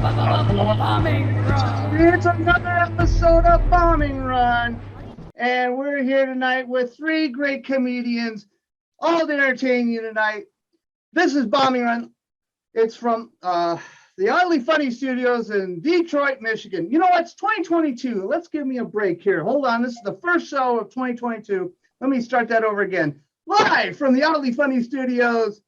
Bombing Run. It's another episode of Bombing Run, and we're here tonight with three great comedians, all to entertain you tonight. This is Bombing Run. It's from the AWDly Funny Studios in Detroit, Michigan. You know what? It's 2022. Let's give me a break here. Hold on. This is the first show of 2022. Let me start that over again. Live from the AWDly Funny Studios.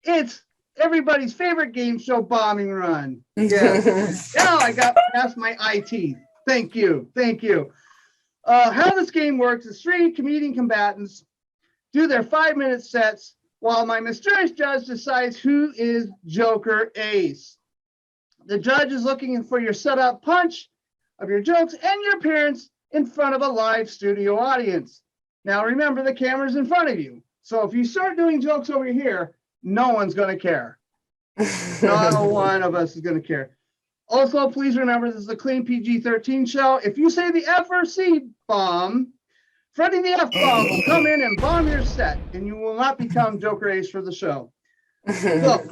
It's everybody's favorite game show, Bombing Run. Yes. Now I got past my IT. Thank you. Thank you. How this game works is three comedian combatants do their 5-minute sets while my mysterious judge decides who is Joker Ace. The judge is looking for your setup punch of your jokes and your appearance in front of a live studio audience. Now remember, the camera's in front of you. So if you start doing jokes over here, no one's going to care. Not one of us is going to care. Also, please remember, this is a clean PG-13 show. If you say the F or C bomb, Freddie the F-bomb will come in and bomb your set, and you will not become Joker Ace for the show. So,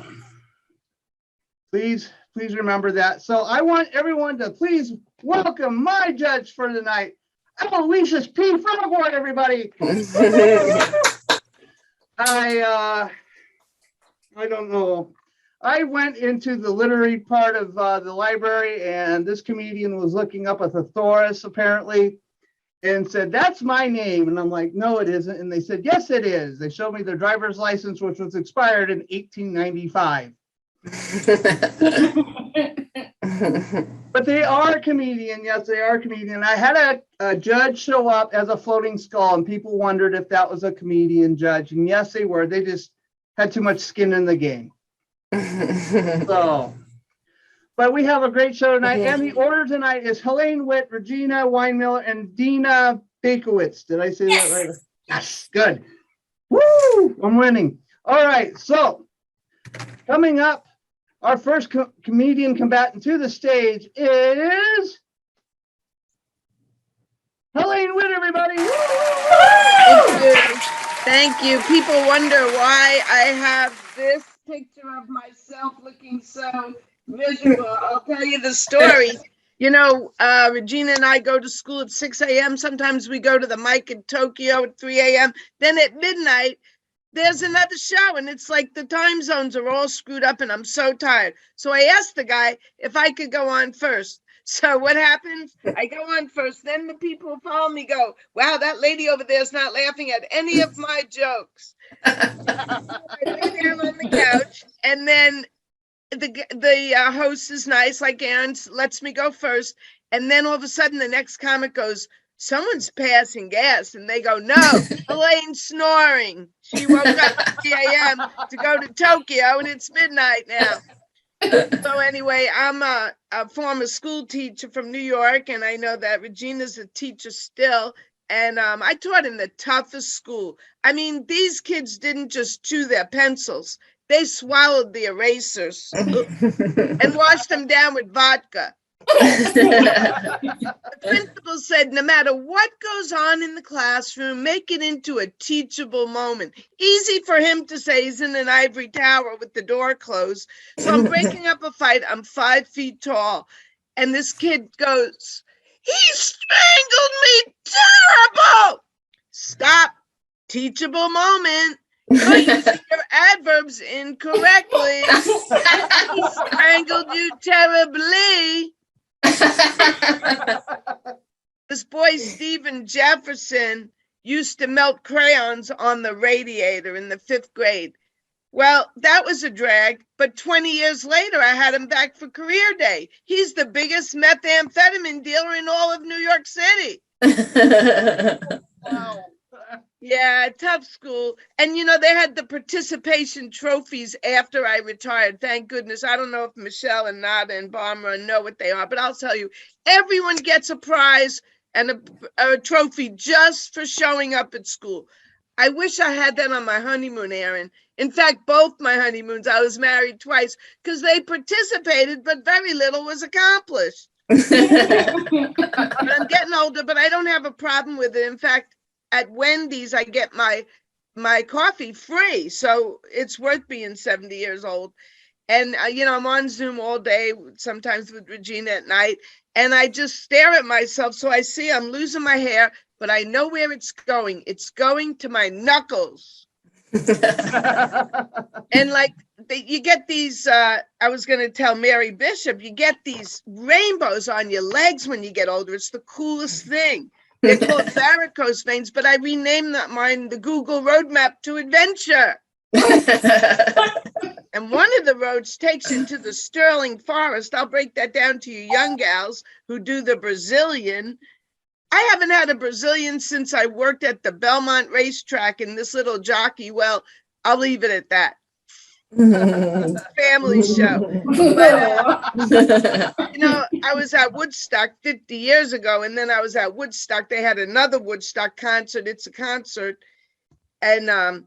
please remember that. So I want everyone to please welcome my judge for tonight, Alouwishus P Frogmore, everybody. I don't know. I went into the literary part of the library, and this comedian was looking up a thesaurus, apparently, and said, "That's my name." And I'm like, "No, it isn't." And they said, "Yes, it is." They showed me their driver's license, which was expired in 1895. But they are a comedian. Yes, they are a comedian. I had a judge show up as a floating skull, and people wondered if that was a comedian judge. And yes, they were. They just had too much skin in the game. So, but we have a great show tonight, and the order tonight is Helaine Witt, Regina Winemiller, and Deena Baikowitz. Did I say that right? Yes, good. Woo! I'm winning. All right, so coming up, our first comedian combatant to the stage is Helaine Witt, everybody. Woo! Thank you. Thank you. People wonder why I have this picture of myself looking so miserable. I'll tell you the story. You know, Regina and I go to school at 6 a.m. Sometimes we go to the mic in Tokyo at 3 a.m. Then at midnight, there's another show, and it's like the time zones are all screwed up, and I'm so tired. So I asked the guy if I could go on first. So what happens? I go on first. Then the people who follow me go, "Wow, that lady over there is not laughing at any of my jokes." I lay down on the couch, and then the host is nice, like Aaron, lets me go first. And then all of a sudden, the next comic goes, "Someone's passing gas," and they go, "No, Elaine's snoring. She woke up at 3 a.m. to go to Tokyo, and it's midnight now." So anyway, I'm a former school teacher from New York, and I know that Regina's a teacher still. And I taught in the toughest school. I mean, these kids didn't just chew their pencils. They swallowed the erasers and washed them down with vodka. The principal said, "No matter what goes on in the classroom, make it into a teachable moment." Easy for him to say. He's in an ivory tower with the door closed. So I'm breaking up a fight. I'm 5 feet tall. And this kid goes, "He strangled me terrible." Stop. Teachable moment. You're using your adverbs incorrectly. He strangled you terribly. This boy, Stephen Jefferson, used to melt crayons on the radiator in the 5th grade. Well, that was a drag, but 20 years later, I had him back for career day. He's the biggest methamphetamine dealer in all of New York City. Wow. Yeah, tough school. And, you know, they had the participation trophies after I retired. Thank goodness. I don't know if Michelle and Nada and Barbara know what they are, but I'll tell you, everyone gets a prize and a trophy just for showing up at school. I wish I had that on my honeymoon, Aaron. In fact, both my honeymoons, I was married twice because they participated, but very little was accomplished. I'm getting older, but I don't have a problem with it. In fact, at Wendy's, I get my coffee free, so it's worth being 70 years old. And, I'm on Zoom all day, sometimes with Regina at night, and I just stare at myself. So I see I'm losing my hair, but I know where it's going. It's going to my knuckles. And like, you get these, I was going to tell Mary Bishop, you get these rainbows on your legs when you get older. It's the coolest thing. They're called varicose veins, but I renamed mine the Google Roadmap to Adventure. And one of the roads takes you to the Sterling Forest. I'll break that down to you young gals who do the Brazilian. I haven't had a Brazilian since I worked at the Belmont racetrack in this little jockey. Well, I'll leave it at that. Family show. But, I was at Woodstock 50 years ago, and then I was at Woodstock. They had another Woodstock concert. It's a concert. And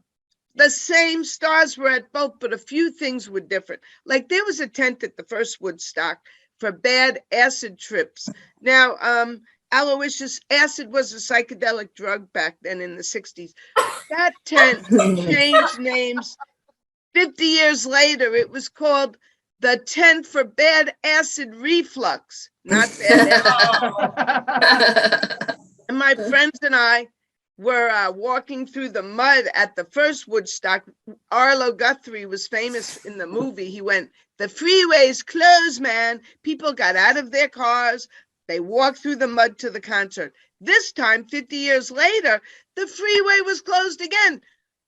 the same stars were at both, but a few things were different. Like there was a tent at the first Woodstock for bad acid trips. Now, Aloysius, acid was a psychedelic drug back then in the 60s. That tent changed names. 50 years later, it was called the Tent for Bad Acid Reflux, not bad acid. And my friends and I were walking through the mud at the first Woodstock. Arlo Guthrie was famous in the movie. He went, "The freeway's closed, man." People got out of their cars. They walked through the mud to the concert. This time, 50 years later, the freeway was closed again.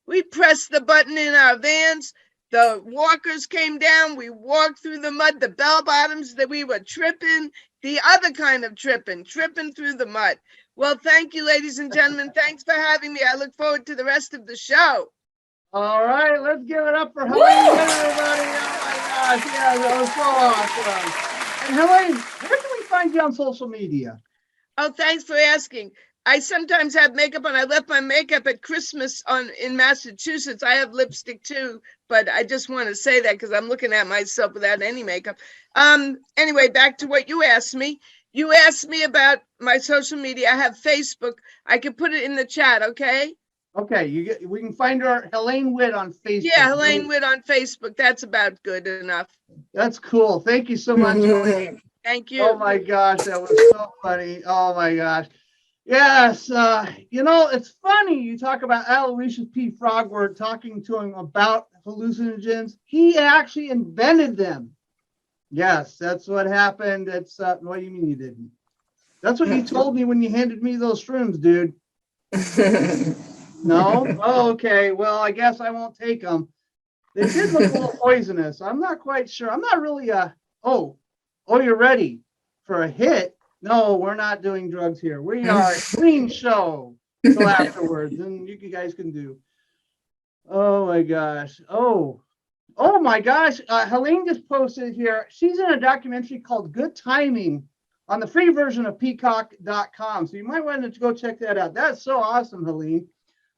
We pressed the button in our vans. The walkers came down. We walked through the mud, the bell bottoms, that we were tripping, the other kind of tripping through the mud. Well, thank you, ladies and gentlemen. Thanks for having me. I look forward to the rest of the show. All right, let's give it up for Helaine Witt, everybody. Oh my gosh, yeah, that was so awesome. And Helaine, where can we find you on social media? Oh, thanks for asking. I sometimes have makeup on. I left my makeup at Christmas in Massachusetts. I have lipstick too, but I just want to say that because I'm looking at myself without any makeup. Anyway, back to what you asked me. You asked me about my social media. I have Facebook. I can put it in the chat, okay? Okay, we can find her, Helaine Witt, on Facebook. Yeah, Helaine Witt on Facebook. That's about good enough. That's cool. Thank you so much, Helaine. Thank you. Oh my gosh, that was so funny. Oh my gosh. Yes, it's funny you talk about Alouwishus P Frogmore, talking to him about hallucinogens. He actually invented them. Yes, that's what happened. It's what do you mean you didn't? That's what you told me when you handed me those shrooms, dude. No? Oh, okay. Well, I guess I won't take them. They did look a little poisonous. I'm not quite sure. I'm not really oh, you're ready for a hit? No, we're not doing drugs here. We are a clean show till afterwards, and you guys can do. Oh my gosh. Oh my gosh. Helaine just posted here. She's in a documentary called Good Timing on the free version of peacock.com. So you might want to go check that out. That's so awesome, Helaine.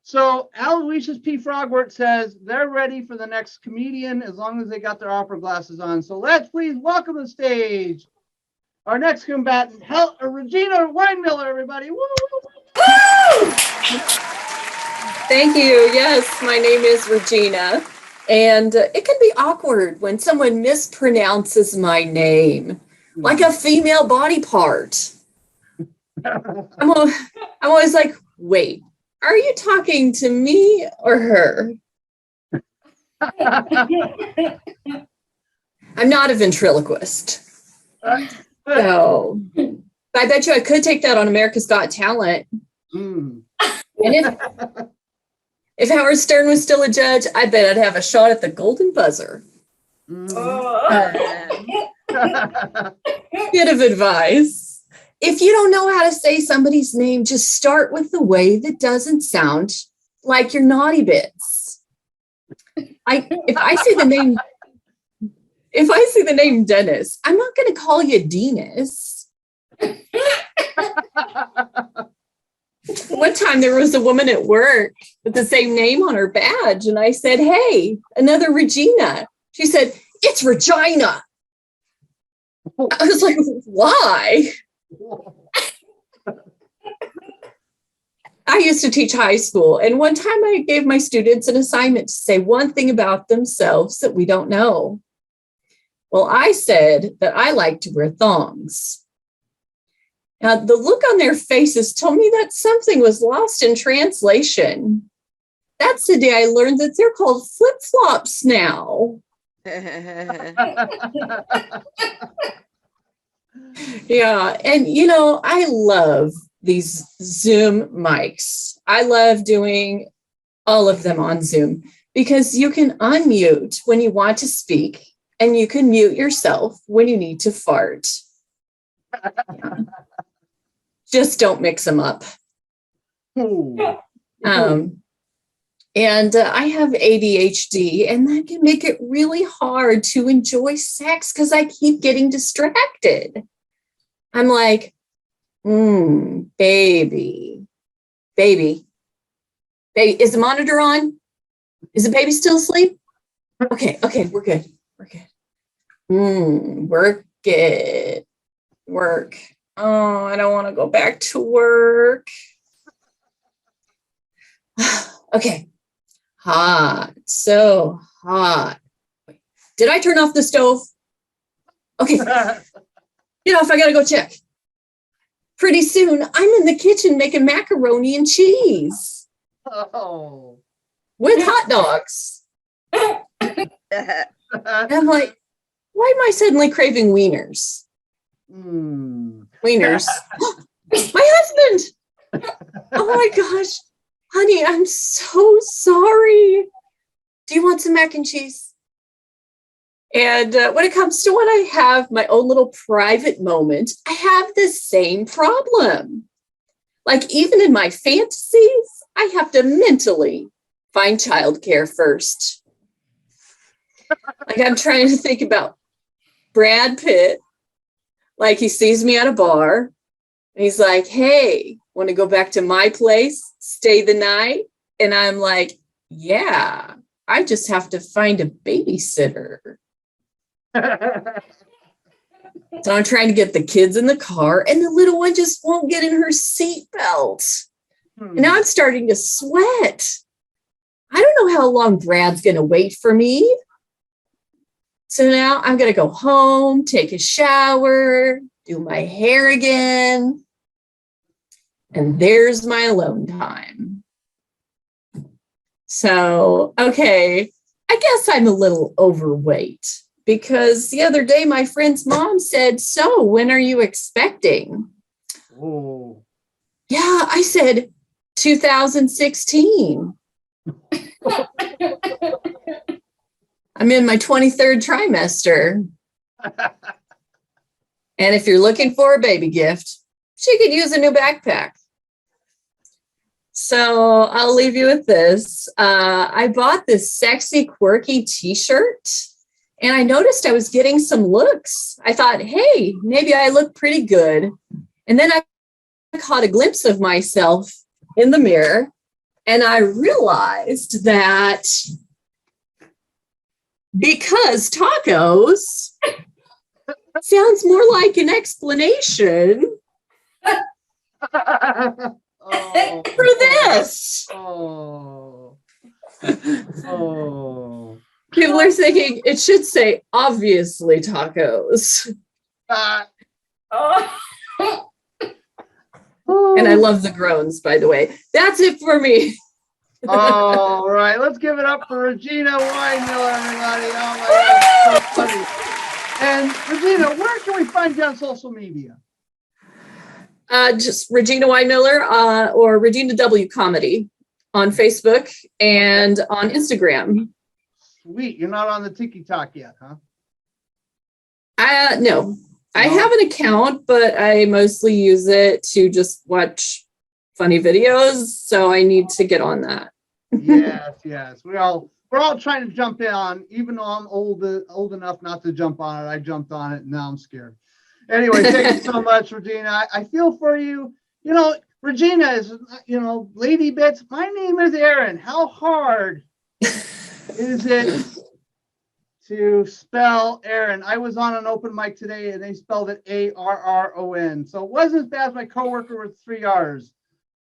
So Alouwishus P Frogmore says they're ready for the next comedian as long as they got their opera glasses on. So let's please welcome to the stage our next combatant, Regina Winemiller, everybody. Woo! Woo! Thank you. Yes, my name is Regina. And it can be awkward when someone mispronounces my name, like a female body part. I'm always like, wait, are you talking to me or her? I'm not a ventriloquist. So I bet you I could take that on America's Got Talent. And if Howard Stern was still a judge, I bet I'd have a shot at the golden buzzer. Bit of advice. If you don't know how to say somebody's name, just start with the way that doesn't sound like your naughty bits. If I say the name Dennis, I'm not going to call you Denis. One time there was a woman at work with the same name on her badge, and I said, "Hey, another Regina." She said, "It's Regina." I was like, "Why?" I used to teach high school, and one time I gave my students an assignment to say one thing about themselves that we don't know. Well, I said that I like to wear thongs. Now, the look on their faces told me that something was lost in translation. That's the day I learned that they're called flip-flops now. Yeah, and I love these Zoom mics. I love doing all of them on Zoom because you can unmute when you want to speak and you can mute yourself when you need to fart. Yeah. Just don't mix them up. And I have ADHD, and that can make it really hard to enjoy sex because I keep getting distracted. I'm like, baby. Is the monitor on? Is the baby still asleep? Okay, we're good. Work it. Work. Oh, I don't want to go back to work. Okay. Hot. So hot. Did I turn off the stove? Okay. Get off. I got to go check. Pretty soon, I'm in the kitchen making macaroni and cheese. Oh. With hot dogs. And I'm like, why am I suddenly craving wieners? Wieners. My husband. Oh my gosh. Honey, I'm so sorry. Do you want some mac and cheese? And when it comes to when I have my own little private moment, I have the same problem. Like even in my fantasies, I have to mentally find childcare first. Like I'm trying to think about Brad Pitt. Like he sees me at a bar and he's like, hey, want to go back to my place, stay the night? And I'm like, yeah, I just have to find a babysitter. So I'm trying to get the kids in the car and the little one just won't get in her seatbelt. And now I'm starting to sweat. I don't know how long Brad's going to wait for me. So now I'm going to go home, take a shower, do my hair again. And there's my alone time. So, okay, I guess I'm a little overweight because the other day my friend's mom said, so when are you expecting? Oh. Yeah, I said 2016. I'm in my 23rd trimester. And if you're looking for a baby gift, she could use a new backpack. So I'll leave you with this. I bought this sexy, quirky t-shirt, and I noticed I was getting some looks. I thought, hey, maybe I look pretty good. And then I caught a glimpse of myself in the mirror, and I realized that because tacos sounds more like an explanation for this. Oh. People are thinking it should say obviously tacos. And I love the groans, by the way. That's it for me. All right, let's give it up for Regina Winemiller, everybody. Oh my God, so funny. And Regina, where can we find you on social media? Just Regina Winemiller or Regina W Comedy on Facebook and on Instagram. Sweet. You're not on the TikTok yet, huh? No. I have an account, but I mostly use it to just watch funny videos. So I need to get on that. Yes. We're all trying to jump in on, even though I'm old enough not to jump on it. I jumped on it and now I'm scared. Anyway, thank you so much, Regina. I feel for you. You know, Regina is, Lady Bits. My name is Aaron. How hard is it to spell Aaron? I was on an open mic today and they spelled it Arron. So it wasn't as bad as my coworker with 3 R's.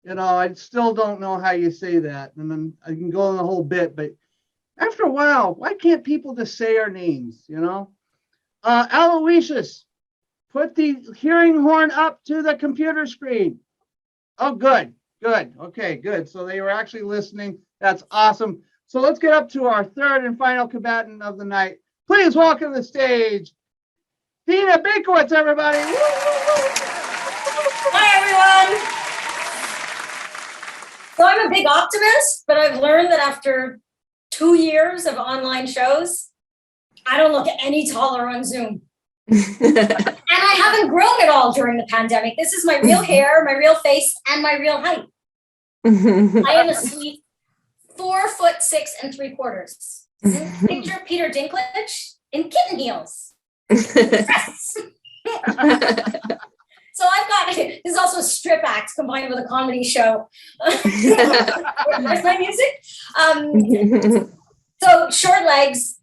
I still don't know how you say that. And then I can go on the whole bit, but after a while, why can't people just say our names, Alouwishus, put the hearing horn up to the computer screen. Oh, good, good. Okay, good. So they were actually listening. That's awesome. So let's get up to our third and final combatant of the night. Please welcome to the stage, Deena Baikowitz, everybody. Hi, everyone. So I'm a big optimist, but I've learned that after 2 years of online shows, I don't look any taller on Zoom. And I haven't grown at all during the pandemic. This is my real hair, my real face, and my real height. I am a sweet 4'6¾". Picture Peter Dinklage in kitten heels. So I've got, this is also a strip act combined with a comedy show. Where's my music? So short legs,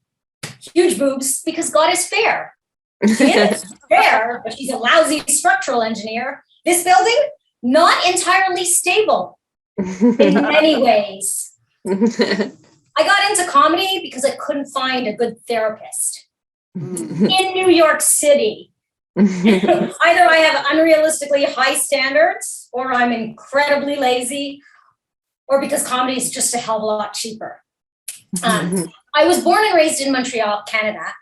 huge boobs, because God is fair. She is fair, but she's a lousy structural engineer. This building, not entirely stable in many ways. I got into comedy because I couldn't find a good therapist in New York City. Either I have unrealistically high standards, or I'm incredibly lazy, or because comedy is just a hell of a lot cheaper. I was born and raised in Montreal, Canada.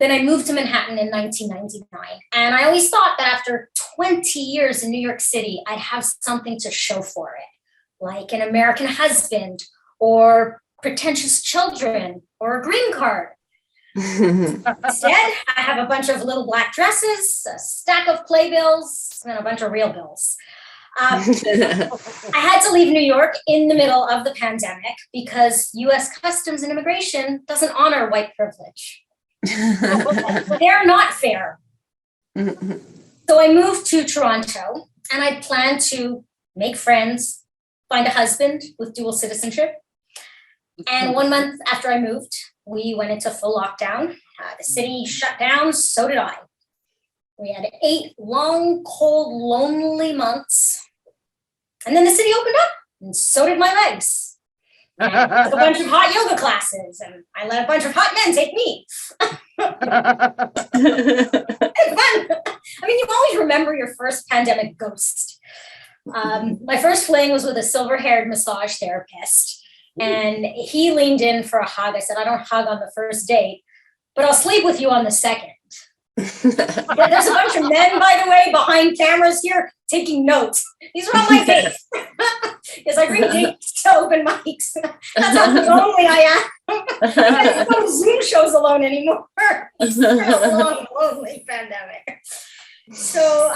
Then I moved to Manhattan in 1999. And I always thought that after 20 years in New York City, I'd have something to show for it, like an American husband, or pretentious children, or a green card. Instead, I have a bunch of little black dresses, a stack of playbills, and a bunch of real bills. I had to leave New York in the middle of the pandemic because US Customs and Immigration doesn't honor white privilege. They're not fair. So I moved to Toronto, and I planned to make friends, find a husband with dual citizenship. And 1 month after I moved, we went into full lockdown. The city shut down, so did I. We had 8 long, cold, lonely months. And then the city opened up, and so did my legs. I took a bunch of hot yoga classes, and I let a bunch of hot men take me. It's fun. I mean, you always remember your first pandemic ghost. My first fling was with a silver-haired massage therapist. And he leaned in for a hug. I said, I don't hug on the first date, but I'll sleep with you on the second. There's a bunch of men, by the way, behind cameras here taking notes. These are all my dates. Because I bring dates to open mics. That's how lonely I am. I don't go to Zoom shows alone anymore. It's a long, lonely pandemic. So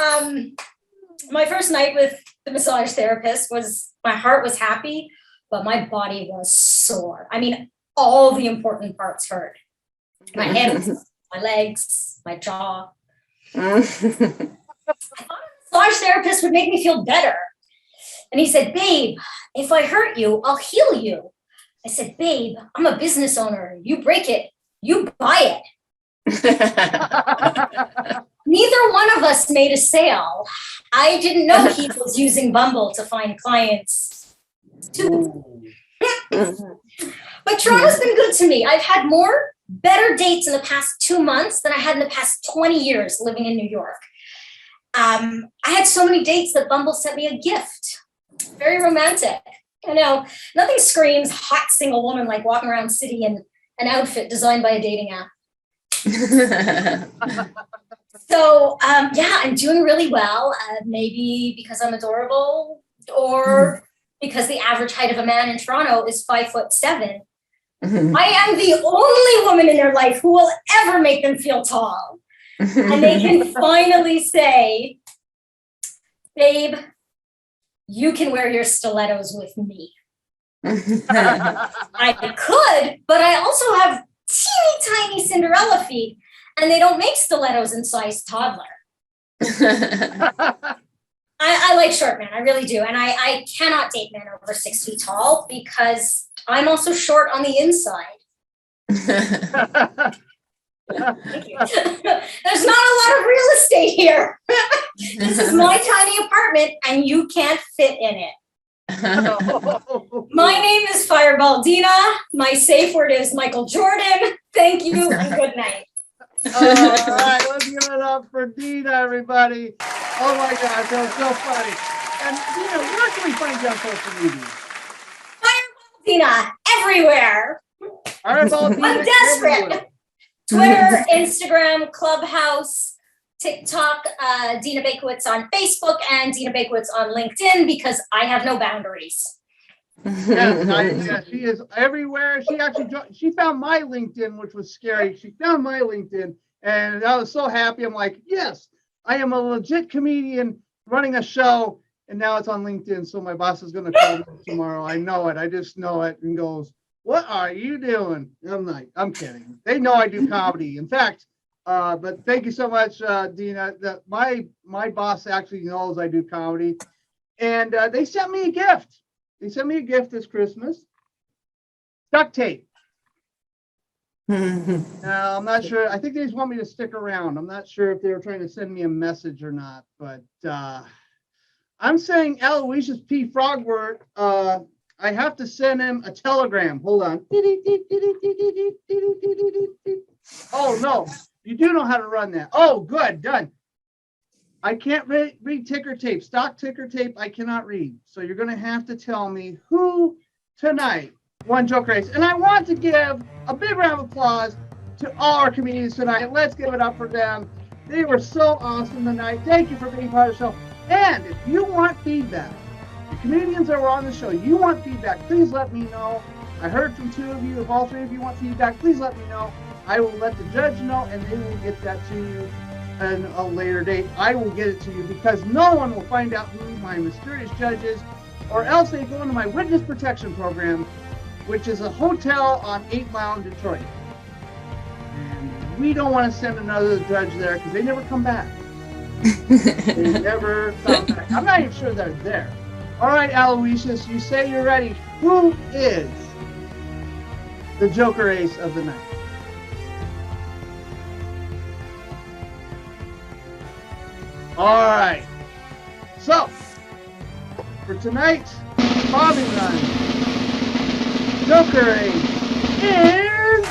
my first night with the massage therapist was, my heart was happy, but my body was sore. I mean, all the important parts hurt. My hips, my legs, my jaw. I thought a massage therapist would make me feel better. And he said, babe, if I hurt you, I'll heal you. I said, babe, I'm a business owner. You break it, you buy it. Neither one of us made a sale. I didn't know he was using Bumble to find clients. But Toronto's been good to me. I've had more better dates in the past 2 months than I had in the past 20 years living in New York. I had so many dates that Bumble sent me a gift. Very romantic. I know, nothing screams hot single woman like walking around city in an outfit designed by a dating app. So yeah, I'm doing really well. Maybe because I'm adorable, or because the average height of a man in Toronto is 5'7". I am the only woman in their life who will ever make them feel tall. And they can finally say, babe, you can wear your stilettos with me. I could, but I also have teeny tiny Cinderella feet, and they don't make stilettos in size toddler. I like short men, I really do. And I cannot date men over 6 feet tall because I'm also short on the inside. Thank you. There's not a lot of real estate here. This is my tiny apartment and you can't fit in it. My name is Fireball Deena. My safe word is Michael Jordan. Thank you and good night. All right, let's give it up for Deena, everybody. Oh my gosh, that was so funny. And Deena, where can we find you on social media? Fireball Deena everywhere. Fireball Deena I'm desperate. everywhere. Twitter, Instagram, Clubhouse, TikTok, Deena Baikowitz on Facebook, and Deena Baikowitz on LinkedIn because I have no boundaries. Yeah, she is everywhere. She actually she found my LinkedIn, which was scary. She found my LinkedIn, and I was so happy. I'm like, yes, I am a legit comedian running a show, and now it's on LinkedIn. So my boss is going to call me tomorrow. I know it. I just know it, and goes, "What are you doing?" I'm like, I'm kidding. They know I do comedy. In fact, but thank you so much, Deena. My boss actually knows I do comedy, and they sent me a gift. They sent me a gift this Christmas. Duct tape. Now, I'm not sure. I think they just want me to stick around. I'm not sure if they were trying to send me a message or not, but I'm saying Alouwishus P Frogmore. I have to send him a telegram. Hold on. Oh, no. You do know how to run that. Oh, good. Done. I can't read ticker tape, stock ticker tape. I cannot read. So you're going to have to tell me who tonight won Joke Race. And I want to give a big round of applause to all our comedians tonight. Let's give it up for them. They were so awesome tonight. Thank you for being part of the show. And if you want feedback, the comedians that were on the show, you want feedback, please let me know. I heard from 2 of you. If all 3 of you want feedback, please let me know. I will let the judge know, and they will get that to you in a later date. I will get it to you because no one will find out who my mysterious judge is, or else they go into my witness protection program, which is a hotel on 8 Mile in Detroit. And we don't want to send another judge there because they never come back. They never come back. I'm not even sure they're there. All right, Alouwishus, you say you're ready. Who is the Joker Ace of the night? All right. So, for tonight's bombing run, Joker Ace is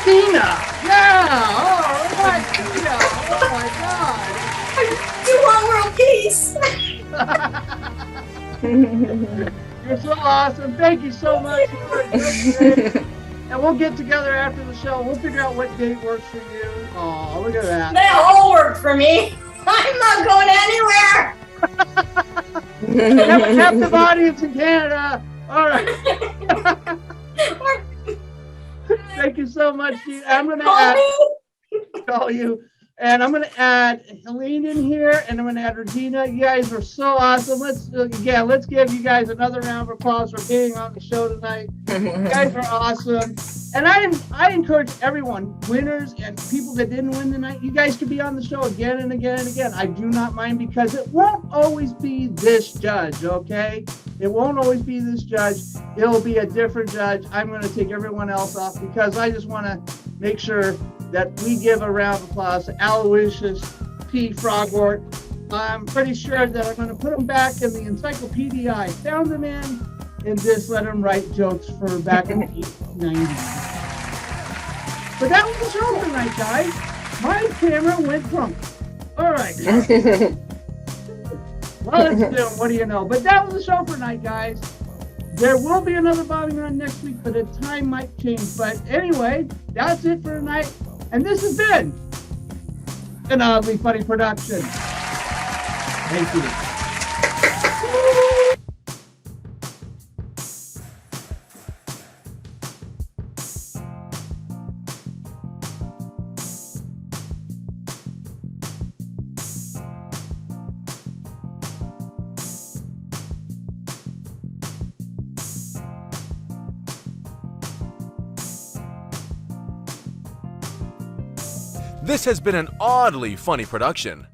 Deena. Yeah. All right, Deena. Oh my Do world peace. You're so awesome. Thank you so much. And we'll get together after the show. We'll figure out what date works for you. Oh, look at that. They all work for me. I'm not going anywhere. We have a captive audience in Canada. All right. Thank you so much, Deena. I'm going to call you. And I'm going to add Helaine in here, and I'm going to add Regina. You guys are so awesome. Let's give you guys another round of applause for being on the show tonight. You guys are awesome. And I encourage everyone, winners and people that didn't win tonight, you guys can be on the show again and again and again. I do not mind because it won't always be this judge, okay? It won't always be this judge. It'll be a different judge. I'm going to take everyone else off because I just want to make sure that we give a round of applause to Alouwishus P Frogmore. I'm pretty sure that I'm going to put them back in the encyclopedia I found them in and just let them write jokes for back in the 1890s. But that was the show tonight, guys. My camera went drunk. All right. Well, it's still, what do you know? But that was the show for tonight, guys. There will be another bombing run next week, but the time might change. But anyway, that's it for tonight. And this has been an Oddly Funny production. Thank you. This has been an Oddly Funny production.